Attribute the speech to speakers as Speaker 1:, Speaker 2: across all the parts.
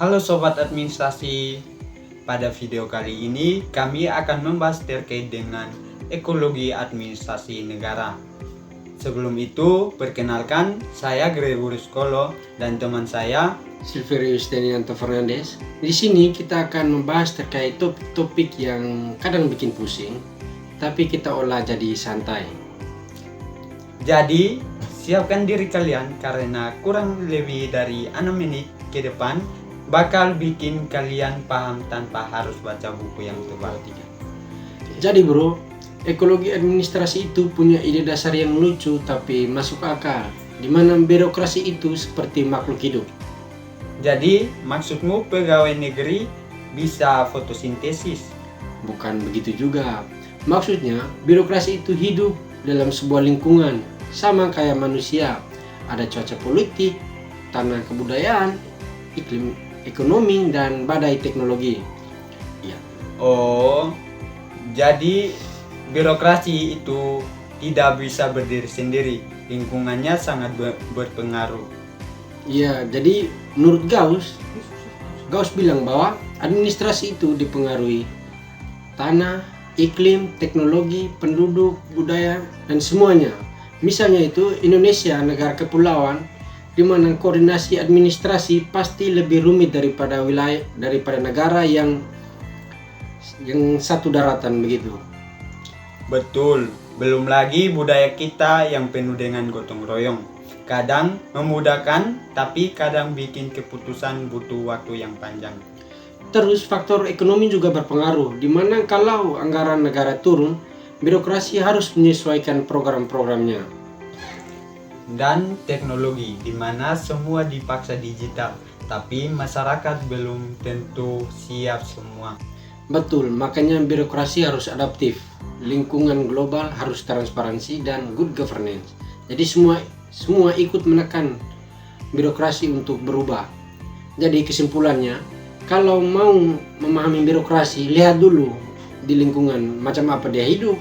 Speaker 1: Halo Sobat Administrasi, pada video kali ini kami akan membahas terkait dengan ekologi administrasi negara. Sebelum itu, perkenalkan saya Gregorius Kolo dan teman saya
Speaker 2: Silverius Denianto Fernandes. Di sini kita akan membahas terkait topik yang kadang bikin pusing, tapi kita olah jadi santai.
Speaker 1: Jadi, siapkan diri kalian karena kurang lebih dari 6 menit ke depan bakal bikin kalian paham tanpa harus baca buku yang tebal.
Speaker 2: Jadi bro, ekologi administrasi itu punya ide dasar yang lucu tapi masuk akal, di mana birokrasi itu seperti makhluk hidup.
Speaker 1: Jadi, maksudmu pegawai negeri bisa fotosintesis?
Speaker 2: Bukan begitu juga. Maksudnya, birokrasi itu hidup dalam sebuah lingkungan, sama kayak manusia. Ada cuaca politik, tanah kebudayaan, iklim ekonomi, dan badai teknologi. Ya.
Speaker 1: Oh, jadi birokrasi itu tidak bisa berdiri sendiri, lingkungannya sangat berpengaruh.
Speaker 2: Ya, jadi menurut Gauss bilang bahwa administrasi itu dipengaruhi tanah, iklim, teknologi, penduduk, budaya, dan semuanya. Misalnya itu Indonesia negara kepulauan, di mana koordinasi administrasi pasti lebih rumit daripada negara yang satu daratan begitu.
Speaker 1: Betul, belum lagi budaya kita yang penuh dengan gotong royong. Kadang memudahkan, tapi kadang bikin keputusan butuh waktu yang panjang.
Speaker 2: Terus faktor ekonomi juga berpengaruh, di mana kalau anggaran negara turun, birokrasi harus menyesuaikan program-programnya.
Speaker 1: Dan teknologi, di mana semua dipaksa digital, tapi masyarakat belum tentu siap semua.
Speaker 2: Betul, makanya birokrasi harus adaptif, lingkungan global harus transparansi dan good governance. Jadi semua ikut menekan birokrasi untuk berubah. Jadi kesimpulannya, kalau mau memahami birokrasi, lihat dulu di lingkungan macam apa dia hidup.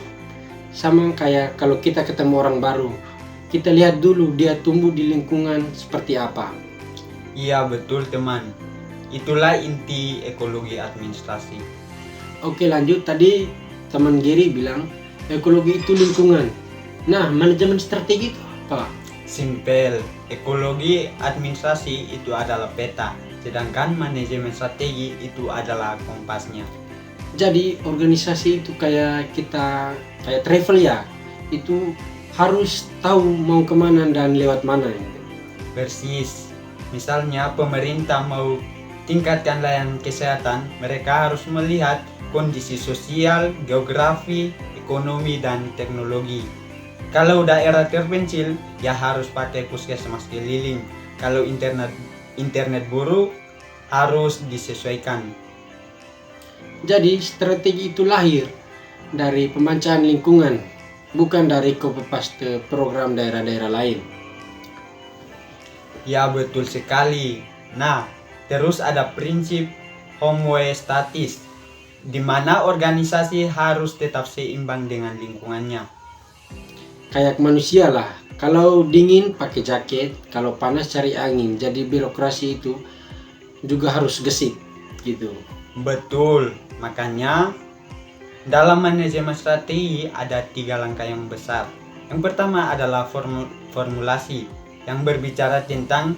Speaker 2: Sama kayak kalau kita ketemu orang baru, kita lihat dulu dia tumbuh di lingkungan seperti apa.
Speaker 1: Iya betul teman, itulah inti ekologi administrasi.
Speaker 2: Oke lanjut, tadi teman Giri bilang ekologi itu lingkungan. Nah, manajemen strategi itu apa?
Speaker 1: Simpel, ekologi administrasi itu adalah peta, sedangkan manajemen strategi itu adalah kompasnya.
Speaker 2: Jadi organisasi itu kayak travel ya, itu harus tahu mau kemana dan lewat mana.
Speaker 1: Persis, misalnya pemerintah mau tingkatkan layanan kesehatan, mereka harus melihat kondisi sosial, geografi, ekonomi, dan teknologi. Kalau daerah terpencil, ya harus pakai puskesmas keliling. Kalau internet buruk, harus disesuaikan.
Speaker 2: Jadi strategi itu lahir dari pembacaan lingkungan, bukan dari copy paste program daerah-daerah lain.
Speaker 1: Ya betul sekali. Nah, terus ada prinsip homeostatis, di mana organisasi harus tetap seimbang dengan lingkungannya.
Speaker 2: Kayak manusia lah, kalau dingin pakai jaket, kalau panas cari angin. Jadi birokrasi itu juga harus gesit gitu.
Speaker 1: Betul, makanya dalam manajemen strategi ada 3 langkah yang besar. Yang pertama adalah formulasi, yang berbicara tentang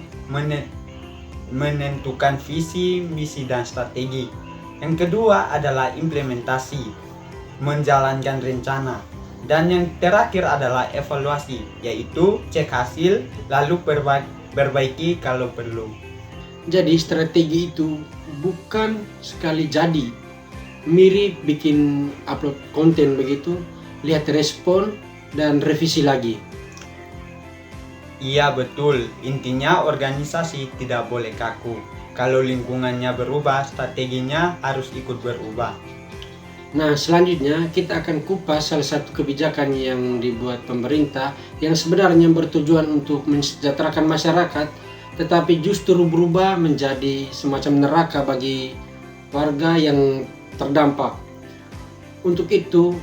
Speaker 1: menentukan visi, misi, dan strategi. Yang kedua adalah implementasi, menjalankan rencana. Dan yang terakhir adalah evaluasi, yaitu cek hasil lalu perbaiki kalau perlu.
Speaker 2: Jadi strategi itu bukan sekali jadi, mirip bikin upload konten begitu, lihat respon dan revisi lagi.
Speaker 1: Iya betul, intinya organisasi tidak boleh kaku. Kalau lingkungannya berubah, strateginya harus ikut berubah.
Speaker 2: Nah selanjutnya kita akan kupas salah satu kebijakan yang dibuat pemerintah yang sebenarnya bertujuan untuk mensejahterakan masyarakat, tetapi justru berubah menjadi semacam neraka bagi warga yang terdampak. Untuk itu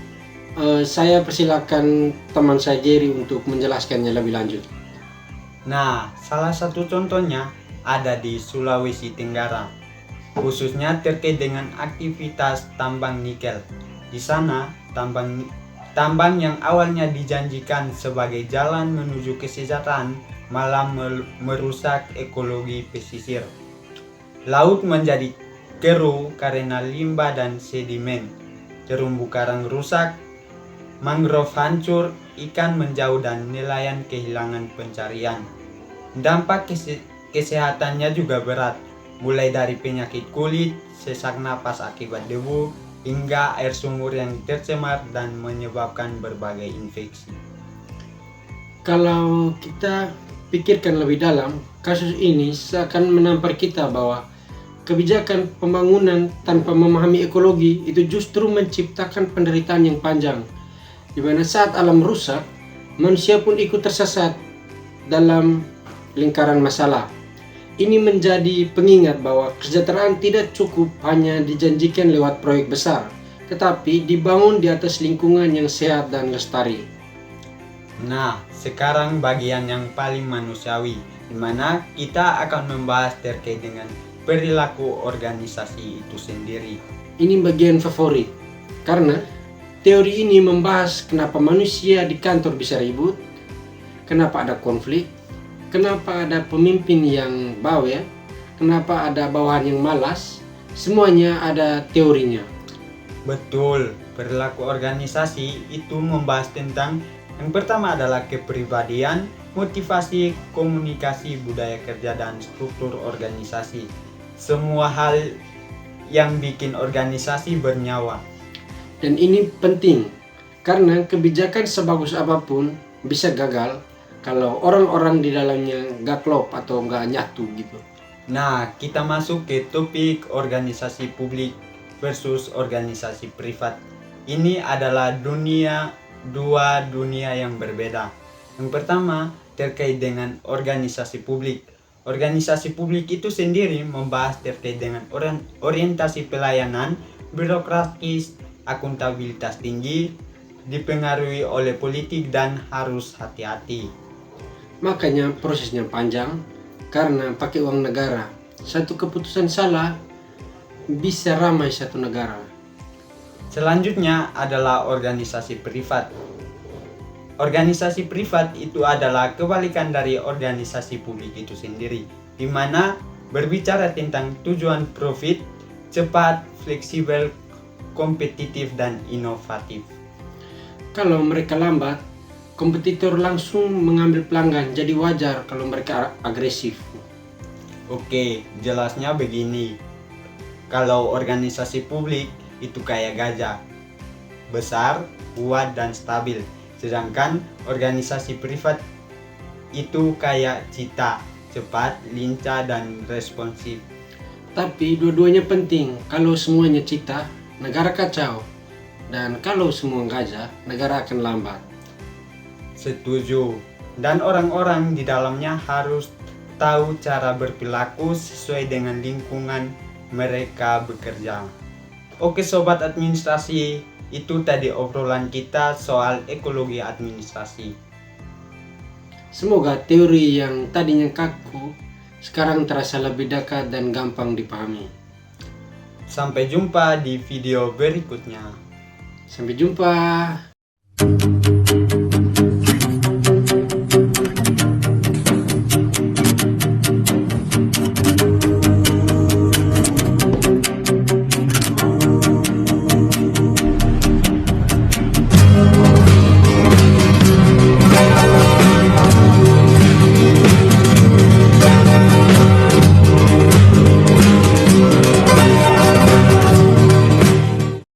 Speaker 2: saya persilakan teman saya Jerry untuk menjelaskannya lebih lanjut.
Speaker 1: Nah, salah satu contohnya ada di Sulawesi Tenggara. khususnya terkait dengan aktivitas tambang nikel. Di sana, tambang yang awalnya dijanjikan sebagai jalan menuju kesejahteraan malah merusak ekologi pesisir. Laut menjadi keruh karena limbah dan sedimen. Terumbu karang rusak, mangrove hancur, ikan menjauh dan nelayan kehilangan pencarian. Dampak kesehatannya juga berat, mulai dari penyakit kulit, sesak napas akibat debu, hingga air sumur yang tercemar dan menyebabkan berbagai infeksi.
Speaker 2: Kalau kita pikirkan lebih dalam, kasus ini seakan menampar kita bahwa kebijakan pembangunan tanpa memahami ekologi itu justru menciptakan penderitaan yang panjang, di mana saat alam rusak, manusia pun ikut tersesat dalam lingkaran masalah. Ini menjadi pengingat bahwa kesejahteraan tidak cukup hanya dijanjikan lewat proyek besar, tetapi dibangun di atas lingkungan yang sehat dan lestari.
Speaker 1: Nah, sekarang bagian yang paling manusiawi, di mana kita akan membahas terkait dengan perilaku organisasi itu sendiri.
Speaker 2: Ini bagian favorit, karena teori ini membahas kenapa manusia di kantor bisa ribut, kenapa ada konflik, kenapa ada pemimpin yang bawel, kenapa ada bawahan yang malas, semuanya ada teorinya.
Speaker 1: Betul, perilaku organisasi itu membahas tentang yang pertama adalah kepribadian, motivasi, komunikasi, budaya kerja, dan struktur organisasi. Semua hal yang bikin organisasi bernyawa.
Speaker 2: Dan ini penting, karena kebijakan sebagus apapun bisa gagal kalau orang-orang di dalamnya gak klop atau gak nyatu gitu.
Speaker 1: Nah, kita masuk ke topik organisasi publik versus organisasi privat. Ini adalah dua dunia yang berbeda. Yang pertama, terkait dengan organisasi publik. Organisasi publik itu sendiri membahas terkait dengan orientasi pelayanan, birokratis, akuntabilitas tinggi, dipengaruhi oleh politik dan harus hati-hati.
Speaker 2: Makanya prosesnya panjang, karena pakai uang negara. Satu keputusan salah bisa ramai satu negara.
Speaker 1: Selanjutnya adalah organisasi privat. Organisasi privat itu adalah kebalikan dari organisasi publik itu sendiri, di mana berbicara tentang tujuan profit, cepat, fleksibel, kompetitif, dan inovatif.
Speaker 2: Kalau mereka lambat, kompetitor langsung mengambil pelanggan, jadi wajar kalau mereka agresif.
Speaker 1: Oke, jelasnya begini. Kalau organisasi publik itu kayak gajah, besar, kuat, dan stabil. Sedangkan organisasi privat itu kayak cheetah, cepat, lincah, dan responsif.
Speaker 2: Tapi dua-duanya penting. Kalau semuanya cheetah, negara kacau. Dan kalau semua gajah, negara akan lambat.
Speaker 1: Setuju. Dan orang-orang di dalamnya harus tahu cara berperilaku sesuai dengan lingkungan mereka bekerja. Oke sobat administrasi, itu tadi obrolan kita soal ekologi administrasi.
Speaker 2: Semoga teori yang tadinya kaku sekarang terasa lebih dekat dan gampang dipahami.
Speaker 1: Sampai jumpa di video berikutnya.
Speaker 2: Sampai jumpa.